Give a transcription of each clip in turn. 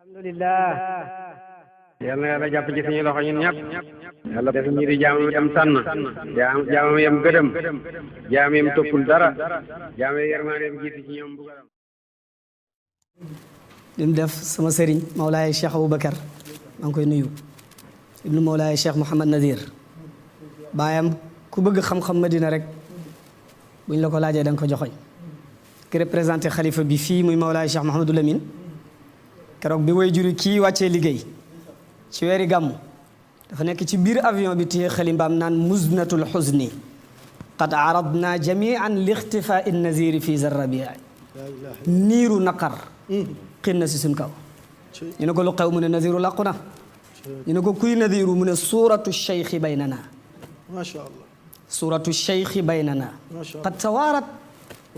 alhamdulillah yal na yàlla jàpp ci suñu loxo ñun ñëpp yàlla def ñu di jaamam yam tànn jaamam yam gëdëm jaam yam toppul dara jaam yam yërmaandeem jiitu ci ñoom bugaram lim def sama sëriñ Mawlaay Cheikh Aboubacar maa ngi koy nuyu ibnu Mawlaay Cheikh Mouhamad Nadir baayam ku bëgg xam-xam Madina rek buñ la ko laajee da nga ko joxoñ ki représenté xalifa bi fii muy Mawlaay Cheikh Mouhamadou Lamine keroog bi way juri kii wàccee liggéey ci weeri gàmmu dafa nekk ci biir avion bi téye xalimbaam naan muznatul xuzni qad aradna jamian lixtifaa naziri fi zarrabia niiru naqar xin na si suñ kaw ñu ne ko lu xew mu ne naziru làqu na ñu ne ko kuy nadiru mu ne suuratu cheikhi baynana macha allah suuratu cheikhi baynana qad tawaarat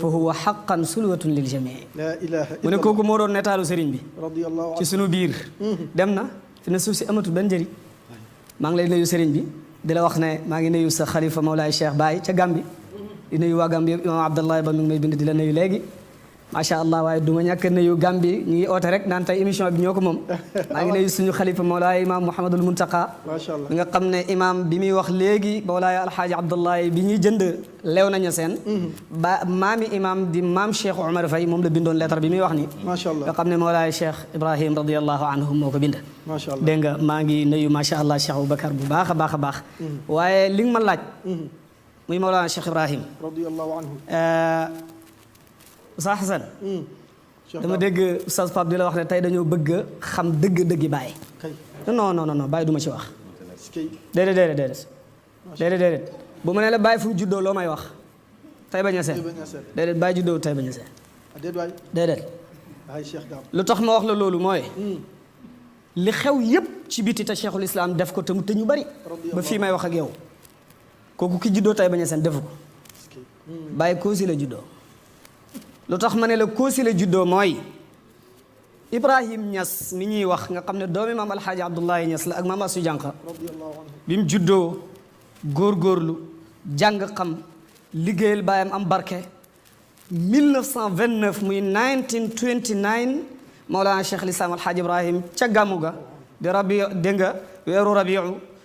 fa huwa xaqan sulwatun lil jamii mu ne kooku moo doon netaalu sëriñ bi ci sunu biir dem na fi ne suuf si amatul benn njëriñ maa ngi lay nuyu sëriñ bi di la wax ne maa ngi nuyu sa xalifa Mawlaay Cheikh Baye ca Gambi di nuyu waa Gambi yëpp imam Abdallahi ba mi ngi may bind di la nuyu léegi macha allah waaye du ma ñàkk a nuyu Gambi ñu ngi oote rek naan tey émission bi ñoo ko moom maa ngi nuyu suñu xalifa Mawlaay imam Mouhamadul Muntaqa mi nga xam ne imam bi muy wax léegi Mawlaay alxaaji Abdullahi bi ñuy jënd leew nañu seen ba maami imam di maam Cheikh Omar Faye moom la bindoon lettre bi muy wax ni macha allah nga xam ne Mawlaay Cheikh Ibrahim radiallahu anhu moo ko bind macha allah dégg nga maa ngi nuyu macha allah Cheikh Aboubacar bu baax a baax a baax waaye li nga ma laaj muy Mawlaana Cheikh Ibrahim radiyallahu anhu Oustaz Hassan dama dégg Oustaz Pape di la wax ne tey dañoo bëgg a xam dëgg-dëggi Baye non Baye du ma ci wax déedéet bu ma ne la Baye fu mu juddoo loo may wax tey bañ a seen déedéet Baye juddoo tey bañ a seen déedéet lu tax ma wax la loolu mooy li xew yépp ci biti te Cheikhul Islam def ko te ñu bari ba fii may wax ak yow kooku ki juddoo tey bañ a seen defu ko Baye Koosi la juddoo lu tax ma ne la Koosi la juddoo mooy Ibrahim Niass mi ñuy wax nga xam ne doomi maam Alxaaji Abdullahi Niass la ak maam Asu Jànqa bi mu juddoo góorgóorlu jàng xam liggéeyal baayam am barke 1929 muy 1929 Mawlana Cheikh Lislaam Alxaaji Ibrahim ca gàmmu ga di rabi dégg nga weeru rabiu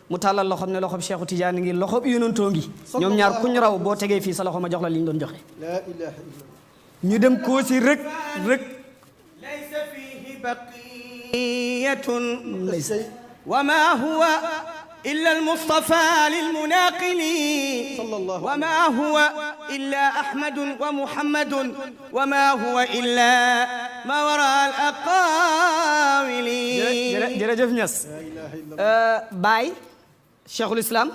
mu tàllal loxoom ne loxob Cheikhu Tijaani ngi loxob yonentoo ngi ñoom ñaar kuñ raw boo tegee fii sa loxo ma jox la li ñu doon joxe ñu dem Koosi rek laysa fihi baqiyatun wa ma huwa illa al-Mustafa lil-munaqili wa ma huwa illa Ahmadun wa Muhammadun wa ma huwa illa ma wara al-aqawili. jërëjëf Niass Baye Cheikhul Islam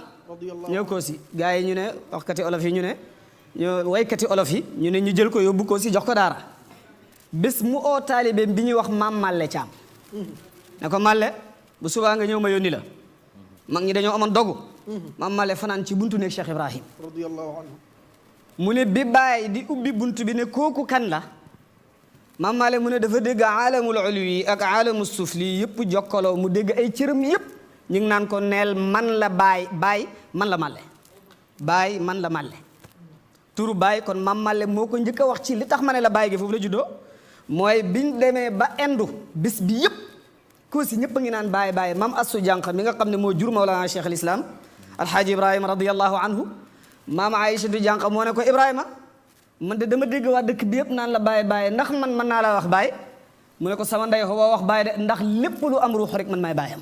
ñëw Koosi gars yi ñu ne waxkati olof yi ñu ne waykati olof yi ñu ne ñu jël ko yóbbu Koosi jox ko daara bés mu oo taalibeem bi ñuy wax maam Malle Caam ne ko Malle bu subaa nga ñëw ma yónni la mag ñi dañoo amoon dogu maam Malle fanaan ci buntu nekk Cheikh Ibrahim radiyallahu anhu mu ne bi Baye di ubbi buntu bi ne kooku kan la maam Malle mu ne dafa dégg aalamul ulwi ak aalamul sufli yëpp jokkaloo mu dégg ay cëram yëpp ñu ngi naan ko neel man la Baye man la Malle Baye man la Malle turu Baye kon maam Malle moo ko njëkk a wax ci li tax ma ne la Baye gi foofu la juddoo mooy biñ demee ba indu bis bi yëpp Koosi ñëpp a ngi naan Baye maam Asu Jànq mi nga xam ne moo jur Mawlana Cheikh al Islam Alxaaji Ibrahima radiyallahu anhu maam Aïcha du Jànq moo ne ko Ibrahima man de dama dégg waa dëkk bi yëpp naan la Baye ndax man mën naa la wax Baye mu ne ko sama ndey xoo wax Baye de ndax lépp lu am ruux rek man maay baayam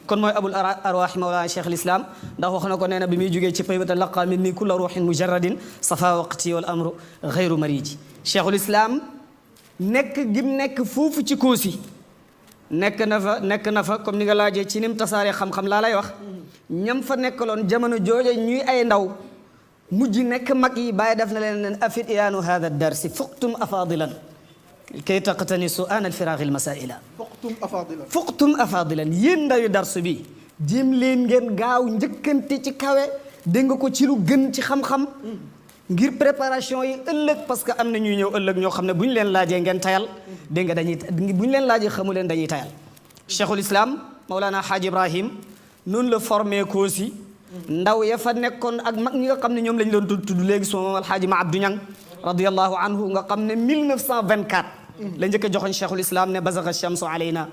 kon mooy abul arwaax Mawlana Cheikh al Islam ndax wax na ko nee na bi muy jógee ci taybata laqa min ni kulla ruuxin mujarradin safa waqti wal amru xayru mariji Cheikhul Islam nekk gim nekk foofu ci Koosi nekk na fa comme ni nga laajee ci nim tasaaree xam-xam laa lay wax ñam fa nekkaloon jamono jooja ñuy ay ndaw mujj nekk mag yi Baye def na leen afid iyaanu hada darsi fuqtum afadilan kay taqtanisu an alfiraaxi almasaila fuqtum afadilan yéen ndawi darsu bi jéem leen ngeen gaaw njëkkante ci kawe dégg nga ko ci lu gën ci xam-xam ngir préparation yi ëllëg parce que am na ñuy ñëw ëllëg ñoo xam ne bu ñu leen laajee ngeen tayal dégg nga bu ñu leen laajee xamu leen dañuy tayal Cheikhul Islam Mawlana Hadji Ibrahim noonu la formé Koosi ndaw ya fa nekkoon ak mag ñi nga xam ne ñoom lañ doon tudd léegi suma maam Alxaaji Ma Abdou Ñang radiyallahu anhu nga xam ne 1924 la njëkk a joxoñ Cheikhul Islam ne bazaga shamsu alayna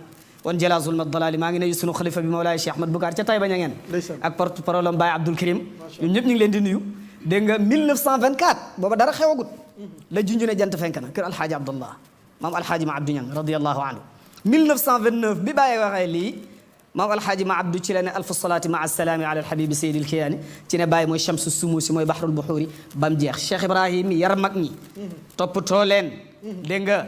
wan jala zulma dalali maa ngi nuyu sunu xalifa bi Mawlaay Cheikh Ahmad Bukaar ca Taïba Niangène ak porte parole am Baye Abdoul Karim ñun ñëpp ñu ngi leen di nuyu dégg nga 1924 booba dara xewagut la junju ne jant fenk na kër alxaaji Abdullah maam alxaaji ma Abdou Niang radiyallahu anhu 1929 bi Baye waxee lii maam alxaaji ma Abdou ci la ne alfu salaati ma assalaami ala alxabibi sayidi alkiyaani ci ne Baye mooy chamsu sumuusi mooy bahrul buxuuri bam jeex Cheikh Ibrahim yar mag ñi toppatoo leen dégg nga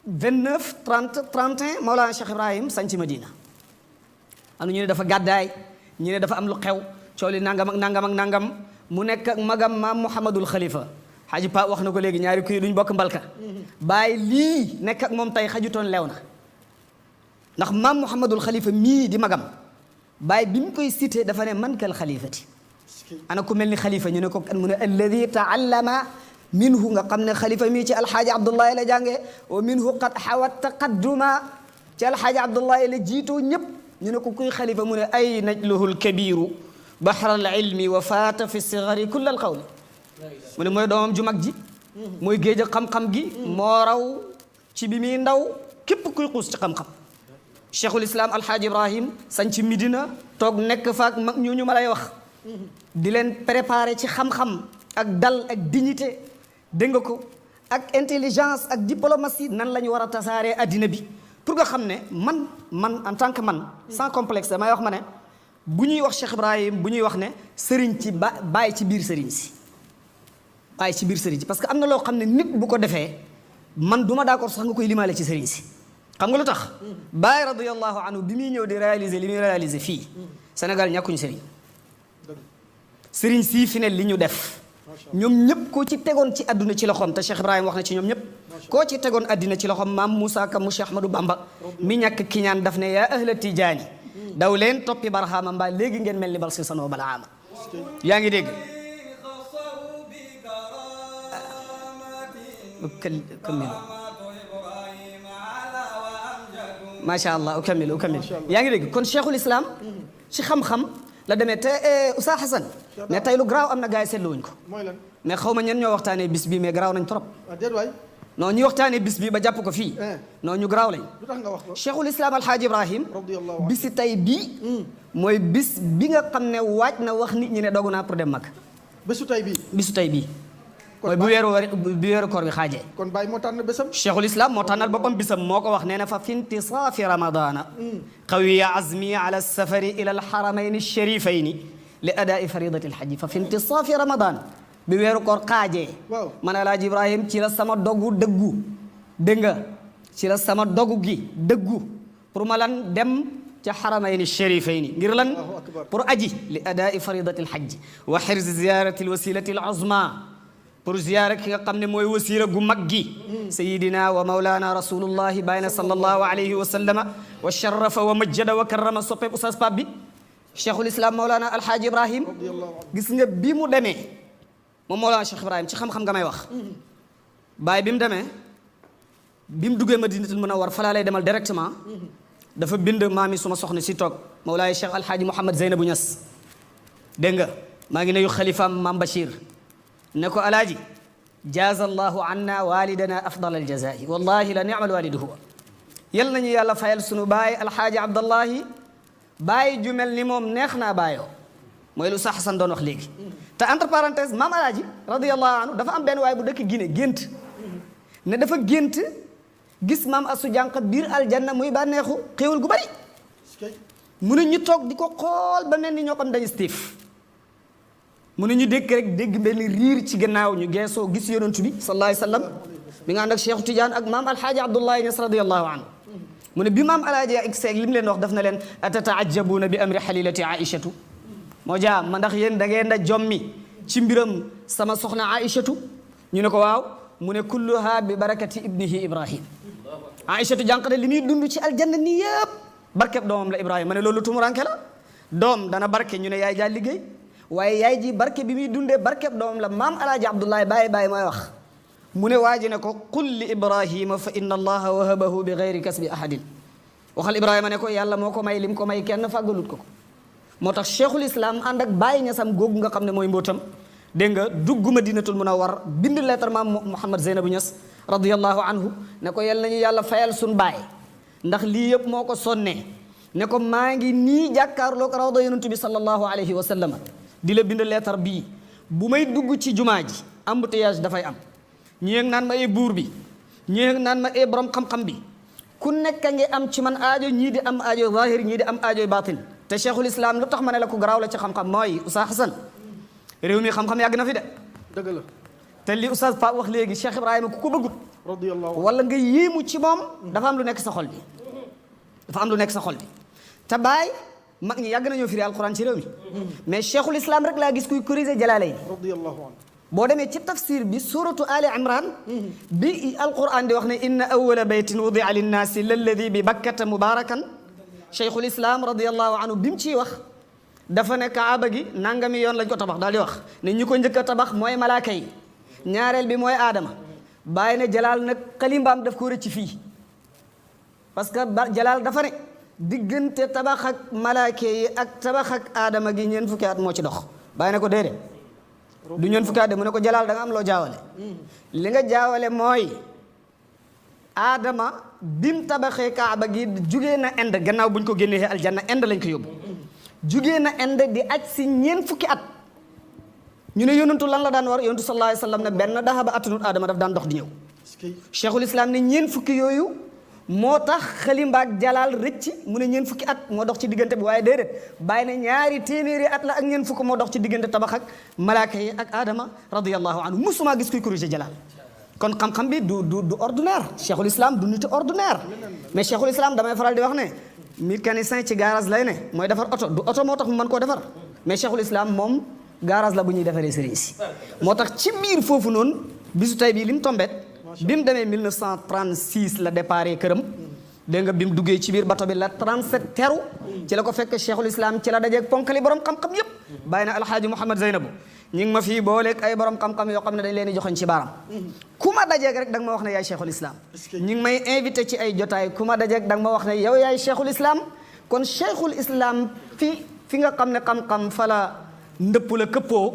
29 30 31 Mawlana Cheikh Ibrahim sanc Madina am ñu ne dafa gàddaay ñu ne dafa am lu xew coow li nangam ak nangam ak nangam mu nekk ak magam maam Mouhamadul Khalifa xaji Pa wax na ko léegi ñaari kuy duñ bokk mbalka Baye lii nekk ak moom tey xajutoon lew na ndax maam Mouhamadul Khalifa mii di magam Baye bi mu koy cité dafa ne man kal xalifati ana ku mel ni xalifa ñu ne ko kan mu ne alladi taallama minhu nga xam ne xalifa mii ci alxaaji Abdullahi la jàngee wa minhu qad xawat taqadduma ci alxaaji Abdullahi la jiitoo ñëpp ñu ne ko kuy xalifa mu ne ay najluhu lkabiru bahra al ilmi wa faata fi sigari kull al qawli mu ne mooy doomam ju mag ji mooy géej ak xam-xam gi moo raw ci bi muy ndaw képp kuy xuus ci xam-xam cheikhul islam alxaaji Ibrahim sañ ci Midina toog nekk faak mag ñooñu ma lay wax di leen préparé ci xam-xam ak dal ak dignité dégg nga ko ak intelligence ak diplomatie nan la ñu war a tasaaree addina bi pour nga xam ne man en tant que man sans complexe damay wax ma ne bu ñuy wax Cheikh Ibrahim bu ñuy wax ne sëriñ ci bàyyi ci biir sëriñ si bàyyi ci biir sëriñ si parce que am na loo xam ne nit bu ko defee man du ma d'accord sax nga koy limaale ci sëriñ si xam nga lu tax Baye radiyallahu anhu bi muy ñëw di réaliser li muy réaliser fii Sénégal ñàkkuñu sëriñ sëriñ sii fi ne li ñu def ñoom ñëpp koo ci tegoon ci àdduna ci loxoom te Cheikh Ibrahima wax na ci ñoom ñëpp koo ci tegoon àddina ci loxoom maam Moussa Ka mu Cheikh Ahmadou Bamba mi ñàkk kiñaan daf ne yaa ahla tijaani daw leen toppi barxaama mbaa léegi ngeen mel ni bal si sanoo balaama yaa ngi dégg ukammilu macha allah ukammilu yaa ngi dégg kon cheikhul islam ci xam-xam la demee te Oustaz Hassan mais tey lu garaaw am na gars yi seetlu wuñ ko mais xaw ma ñen ñoo waxtaanee bis bi mais garaaw nañ trop non ñi waxtaanee bis bi ba jàpp ko fii non ñu garaaw lañ cheikhul islam alhaaji Ibrahim bisi tey bii mooy bis bi nga xam ne waaj na wax nit ñi ne dogu naa pour dem mag bisu tey bii mooy bu weeru koor bi xaajee kon Baye moo tànn bésam cheikhul islam moo tànnal boppam bisam moo ko wax nee na fa fi intisaafi ramadana qawiya azmi ala safari ila alxaramayni alsharifayni li adaai faridati alxaji fa fi intisaafi ramadan bi weeru koor xaajee man alaaji Ibrahim ci la sama dogu dëggu dégg nga ci la sama dogu gi dëggu pour ma lan dem ca xaramayni alsharifayni ngir lan pour aji li adaai faridati alxaji wa xirzi ziyarati alwasilati alazma pour ziyaara ki nga xam ne mooy wasiila gu mag gi sayidina wa mawlana rasulullahi bayna sallallahu alayhi wa sallama wa sharafa wa majjada wa karrama soppeeb Oustaz Pape bi cheikhul islam mawlana alhaaji Ibrahim gis nga bi mu demee moom mawlana Cheikh Ibrahim ci xam-xam nga may wax Baye bi mu demee bi mu duggee Madinatul Munawwar falaa lay demal directement dafa bind maami suma soxna si toog mawlaay Cheikh alhaaji Mouhamed Zeynabu Niass dégg nga maa ngi nuyu xalifaam Maam Bachir ne ko alaaji jaaza allahu anna walidana afdal aljazai wallahi la ni'mal walidu huwa yal nañu yàlla fayal sunu baay alxaaji abdallahi baay ju mel ni moom neex naa baayoo mooy lu sa Xasan doon wax léegi te entre parenthèse maam alaaji radiyallahu anhu dafa am benn waay bu dëkk Guinée gént ne dafa gént gis maam asu jànq biir aljanna muy bànneexu xéewal gu bari mu ne ñu toog di ko xool ba mel ni ñoo xam dañu stiif mu ne ñu dégg rek dégg benn riir ci gannaaw ñu geesoo gis yonent bi sallallahu alayhi wa sallam mi nga ànd ak Cheikh Tidiane ak maam alxaaji Abdullahi Niass radiyallahu anhu mu ne bi maam alaaji ak seeg li mu leen wax daf na leen atataajabuuna bi amri xalilati aïchatu moo jaam ma ndax yéen da ngeen da jommi ci mbiram sama soxna aïchatu ñu ne ko waaw mu ne kulluha bi barakati ibnihi ibrahim aïchatu jànq de li muy dund ci aljanna nii yëpp barkeb doomam la ibrahima ma ne loolu tumuranke la doom dana barke ñu ne yaay jaa liggéey waaye yaay ji barke bi muy dundee barkeb doomam la maam alaaji abdullahi bàyyi mooy wax mu ne waa ji ne ko qul li ibrahima fa inna allaha wahabahu bi gayri kasbi ahadin waxal ibrahima ne ko yàlla moo ko may lim ko may kenn fàggalut ko moo tax cheikhul islam ànd ak bàyyi ñasam googu nga xam ne mooy mbootam dégg nga dugg Madinatul Munawwar bind lettre maam Mouhamed Zeynabu Niass radiyallahu anhu ne ko yal nañu yàlla fayal sun baay ndax lii yëpp moo ko sonnee ne ko maa ngi nii jàkkaarloog rawda yonent bi sallallahu alayhi wa sallam di la bind leetar bii bu may dugg ci jumaa ji embouteillage dafay am ñii naan ma buur bi ñii naan ma borom xam-xam bi ku nekk a ngi am ci man aajo ñii di am aajo zahir ñii di am aajo baatin te cheikhul islam lu tax ma ne la ko garaaw la ci xam-xam mooy Oustaz Hassan réew mi xam-xam yàgg na fi de dëgg la te li Oustaz Pape wax léegi Cheikh Ibrahima ku ko bëggut radiyallahu wala nga yéemu ci moom dafa am lu nekk sa xol bi dafa am lu nekk sa xol bi te Baay mag ñi yàgg nañoo firi alquran ci réew mi mais cheikhul islam rek laa gis kuy corriger Jalaalayni radiyallahu anhu boo demee ci tafsir bi suratu Ali Imran bi alquran di wax ne inna awwala baytin wudia linnaasi lalladi bi bakkata mubarakan cheikhul islam radiyallahu anhu bi mu ciy wax dafa ne kaaba gi nangami yoon lañ ko tabax daal di wax ne ñi ko njëkk a tabax mooy malaaka yi ñaareel bi mooy aadama bàyyi ne jalaal nag xalimbaam daf ko rëcc fii parce que jalaal dafa ne diggante tabax ak malaaka yi ak tabax ak aadama gi ñeent fukki at moo ci dox bàyyi ne ko déedéet du ñeent fukki at mu ne ko jalaal da nga am loo jaawale li nga jaawale mooy aadama bim tabaxee kaaba gi jugee na Inde gannaaw buñ ko génnee aljanna Inde lañ ko yóbbu jugee na Inde di aj si ñeent fukki at ñu ne yonentu lan la daan war yonentu sallallahu alayhi wa sallam ne benn daxa ba attanut aadama daf daan dox di ñëw cheikhul islam ne ñeent fukki yooyu moo tax xalimbaak jalaal rëcc mu ne ñeent fukki at moo dox ci diggante bi waaye déedéet bàyyi ne ñaari téeméeri at la ak ñeent fukk moo dox ci diggante tabax ak malaaka yi ak aadama radiyallahu anhu musuma gis kuy corriger jalaal kon xam-xam bi du ordinaire cheikhul islam du nit ordinaire mais cheikhul islam damay faral di wax ne mécanicien ci garage lay ne mooy defar oto du oto moo tax mu mën koo defar mais cheikhul islam moom garage la bu ñuy defaree sëriñ si moo tax ci biir foofu noonu bisu tey bii li mu tombet bi mu demee 1936 la déparé këram dégg nga bi mu duggee ci biir bato bi la 37 teru ci la ko fekk cheikhul islam ci la dajeeg ponkali borom xam-xam yépp bàyyi na alhaaji Mouhamed Zeynabu ñi ngi ma fii booleeg ay borom xam-xam yoo xam ne dañ leen di joxoñ ci baaram ku ma dajeeg rek da nga ma wax ne yaay cheikhul islam ñi ngi may invité ci ay jotaay ku ma dajeeg da nga ma wax ne yow yaay cheikhul islam kon cheikhul islam fi nga xam ne xam-xam fala ndëpp la këppoo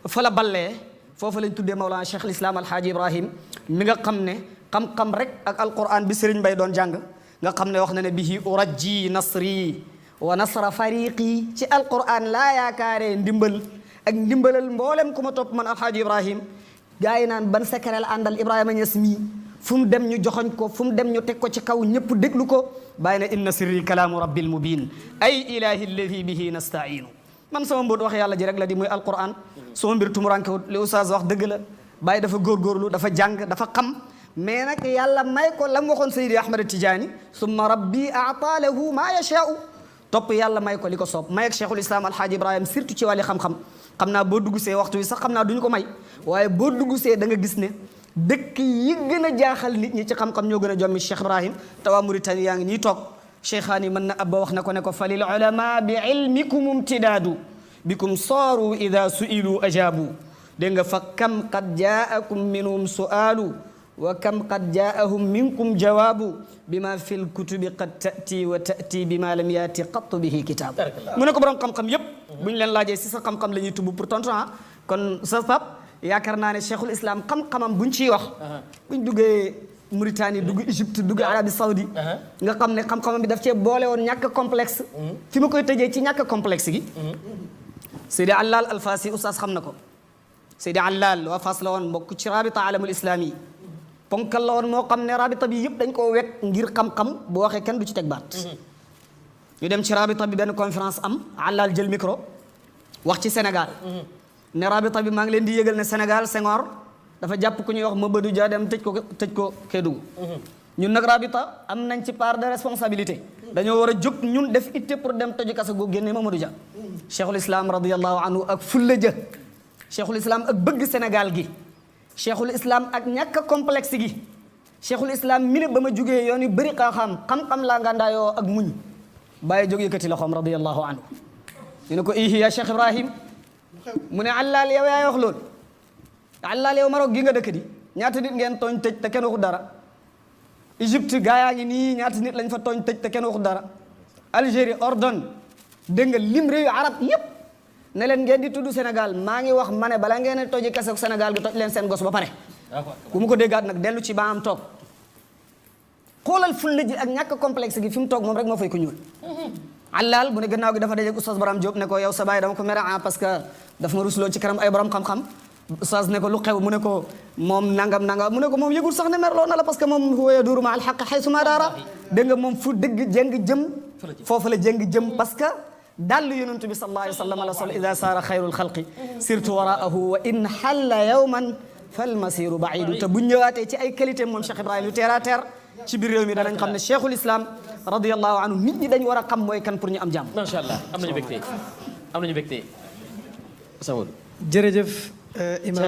fa la ballee foofu lañ tuddee Mawlana Cheikh al Islam Alhaaji Ibrahim mi nga xam ne xam-xam rek ak alquran bi Serigne Bay doon jàng nga xam ne wax na ne bihi urajji nasri wa nasra fariqi ci alquran laa yaakaaree ndimbal ak ndimbalal mboolem ku ma topp man Alhaaji Ibrahim gaa yi naan ban secret la àndal Ibrahima Niass mii fu mu dem ñu joxoñ ko fu mu dem ñu teg ko ci kaw ñëpp déglu ko bàyyi na inna sirri kalaamu rabbil mubin ay ilahi alladi bihi nastainu man sama mboot wax yàlla ji rek la di muy alquran sama mbir tumurankewut li oustaz wax dëgg la bàyyi dafa góorgóorlu dafa jàng dafa xam mais nag yàlla may ko la mu waxoon Seydi Ahmad Tijaani summa rabbi aata lahu maa yashaau topp yàlla may ko li ko soob may ak cheikhul islam alhaaji Ibrahim surtout ci wàlli xam-xam xam naa boo dugg see waxtu wi sax xam naa duñu ko may waaye boo dugg see da nga gis ne dëkk yi gën a jaaxal nit ñi ci xam-xam ñoo gën a jommi Cheikh Ibrahim te waa Mauritanie yaa ngi ñiy toog cheikhaani mën na abba wax na ko ne ko fa lil ulama bi ilmikum imtidaadu bikum saaru ida suilu ajaabu dégg nga fa kam qad jaakum minhum sualu wa kam qad jaahum minkum jawaabu bima fi lkutubi qad tati wa tati bima lam yaati qattu bihi kitaab mu ne ko borom xam-xam yépp bu ñu leen laajee si sa xam-xam la ñuy tubb pour tontu kon sa pap yaakaar naa ne cheikhul islam xam-xamam buñ ciy wax buñ duggee Mauritanie dugg Égypte dugg Arabie Saoudi nga xam ne xam-xamam bi daf cee boole woon ñàkk complexe fi ma koy tëjee ci ñàkk complexe gi Seydi Allal Alfasi oustaz xam na ko Seydi Allal waa Fass la woon mbokk ci rabita alamul islami ponkal la woon moo xam ne rabita bi yëpp dañ koo wekk ngir xam-xam bu waxee kenn du ci teg baat ñu dem ci rabita bi benn conférence am Allal jël micro wax ci Sénégal ne rabita bi maa ngi leen di yëgal ne Sénégal Senghor dafa jàpp ku ñuy wax Mamadou Dia dem tëj ko Kédougou ñun nag rabita am nañ ci part de responsabilité dañoo war a jóg ñun def itte pour dem tëju kaso gu génne Mamadou Dia cheikhul islam radiallahu anhu ak fulla ja cheikhul islam ak bëgg Sénégal gi cheikhul islam ak ñàkk complexe gi cheikhul islam mi ne ba ma jugee yoon yu bëri xam-xam laa ngàndaayoo ak muñ bàyyi jóg yëkkati loxoom radiallahu anhu ñu ne ko ihi ya cheikh Ibrahim mu ne Allal yow yaay wax loolu Allal yow Maroc gi nga dëkk di ñaata nit ngeen tooñ tëj te kenn waxu dara Égypte gaa yaa ngi nii ñaata nit lañ fa tooñ tëj te kenn waxu dara Algérie Ordon dégg nga lim réew arab yépp ne leen ngeen di tudd Sénégal maa ngi wax ma ne bala ngeen a toji kese Sénégal gi toj leen seen gos ba pare ku mu ko déggaat nag dellu ci ba am toog xoolal fulla ji ak ñàkk complexe gi fi mu toog moom rek moo fay ko ñuul allal bu ne gannaaw gi dafa dajeeg oustaz Baram Diop ne ko yow sa baay dama ko mere parce que daf ma rusloo ci kanam ay borom xam-xam oustaz ne ko lu xew mu ne ko moom nangam mu ne ko moom yëgul sax ne merloo na la parce que moom huwa yaduuru ma al haqq haysu ma daara dégg nga moom fu dëgg jëng jëm foofu la jëng jëm parce que dàll yonent bi sallallahu alayhi wa sallam la sol ida saara xayrul xalqi sirtu waraahu wa in xalla yawman fal masiru baidu te bu ñëwaatee ci ay qualité moom Cheikh Ibrahima yu terre à terre ci biir réew mi danañ xam ne cheikhul islam radiyallahu anhu nit ñi dañ war a xam mooy kan pour ñu am jàmm. macha allah am nañu mbégte. jërëjëf imam